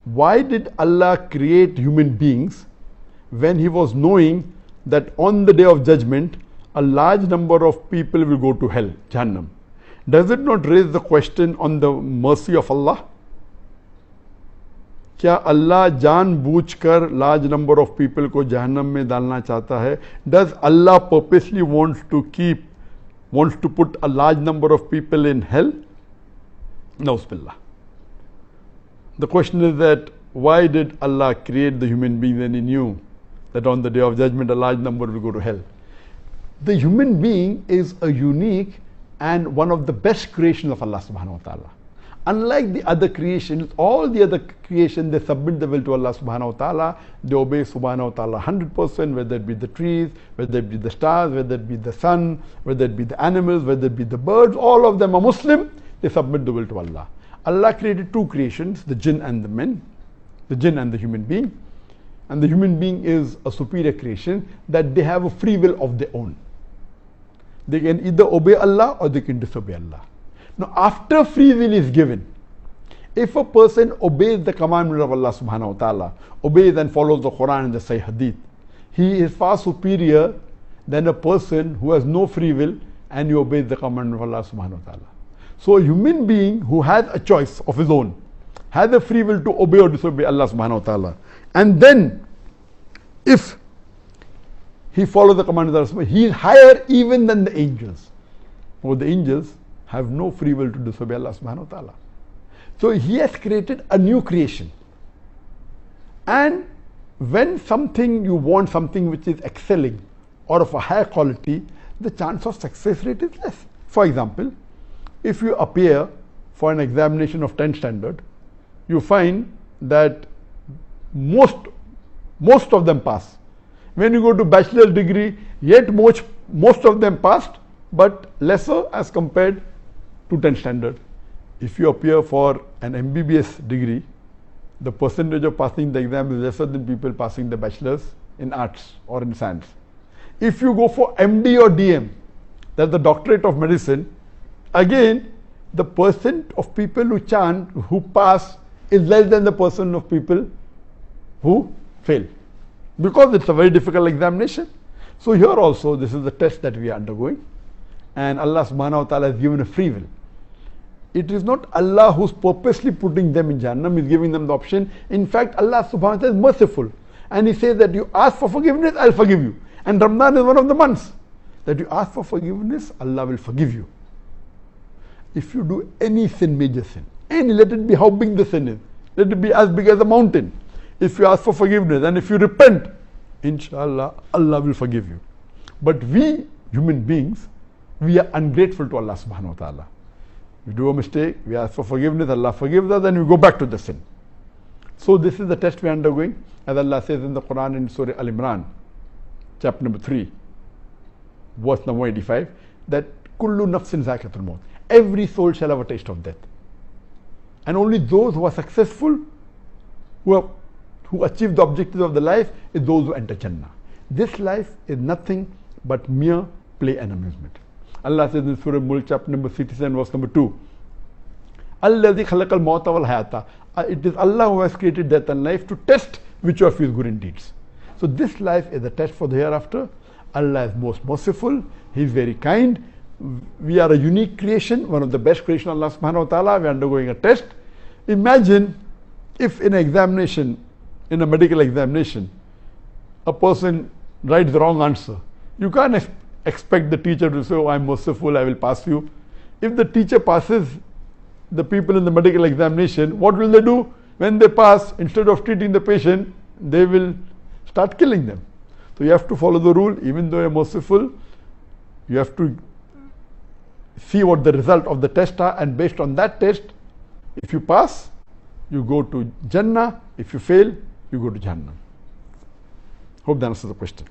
Why did Allah create human beings when He was knowing that on the day of judgment a large number of people will go to hell, Jahannam? Does it not raise the question on the mercy of Allah? क्या अल्लाह जानबूझकर large number of people को जहन्नम में डालना चाहता है? Does Allah purposely wants to put a large number of people in hell? Na'uzubillah. The question is that why did Allah create the human being when He knew that on the day of judgment a large number will go to hell? The human being is a unique and one of the best creations of Allah subhanahu wa ta'ala. Unlike the other creations, all the other creations, they submit the will to Allah subhanahu wa ta'ala, they obey subhanahu wa ta'ala 100%, whether it be the trees, whether it be the stars, whether it be the sun, whether it be the animals, whether it be the birds, all of them are Muslim, they submit the will to Allah. Allah created two creations, the jinn and the men, the jinn and the human being. And the human being is a superior creation that they have a free will of their own. They can either obey Allah or they can disobey Allah. Now, after free will is given, if a person obeys the commandment of Allah subhanahu wa ta'ala, obeys and follows the Quran and the Sahih Hadith, he is far superior than a person who has no free will and he obeys the commandment of Allah subhanahu wa ta'ala. So a human being who has a choice of his own, has a free will to obey or disobey Allah subhanahu wa ta'ala, and then if he follows the commandment of Allah, he is higher even than the angels. For the angels have no free will to disobey Allah subhanahu wa ta'ala. So He has created a new creation. And when you want something which is excelling or of a higher quality, the chance of success rate is less. For example, if you appear for an examination of 10th standard, you find that most of them pass. When you go to bachelor's degree, yet most of them passed, but lesser as compared to 10th standard. If you appear for an MBBS degree, the percentage of passing the exam is lesser than people passing the bachelor's in arts or in science. If you go for MD or DM, that's the doctorate of medicine, again the percent of people who pass is less than the percent of people who fail, because it's a very difficult examination. So here also this is the test that we are undergoing, and Allah subhanahu wa ta'ala has given a free will. It is not Allah who's purposely putting them in Jahannam, He's giving them the option. In fact, Allah subhanahu wa ta'ala is merciful, and He says that you ask for forgiveness, I'll forgive you. And Ramadan is one of the months that you ask for forgiveness, Allah will forgive you. If you do any sin, major sin, and let it be how big the sin is, let it be as big as a mountain, if you ask for forgiveness and if you repent, inshallah, Allah will forgive you. But we human beings, we are ungrateful to Allah subhanahu wa ta'ala. We do a mistake, we ask for forgiveness, Allah forgives us, and we go back to the sin. So this is the test we are undergoing, as Allah says in the Quran in Surah Al-Imran, chapter number 3, verse number 85, that kullu nafsin zaqatul maut, every soul shall have a taste of death. And only those who are successful, who achieve the objectives of the life, is those who enter Jannah. This life is nothing but mere play and amusement. Allah says in Surah Mulk, chapter number 67, verse number 2, Alladhi khalaqal mawta wal hayata. It is Allah who has created death and life to test which of you is good in deeds. So this life is a test for the hereafter. Allah is most merciful, He is very kind. We are a unique creation, one of the best creation of Allah subhanahu wa ta'ala. We are undergoing a test. Imagine if in an examination, in a medical examination, a person writes the wrong answer. You can't expect the teacher to say, oh, I'm merciful, I will pass you. If the teacher passes the people in the medical examination, what will they do? When they pass, instead of treating the patient, they will start killing them. So you have to follow the rule. Even though you're merciful, you have to see what the result of the test are, and based on that test, if you pass, you go to Jannah. If you fail, you go to Jahannam. Hope that answers the question.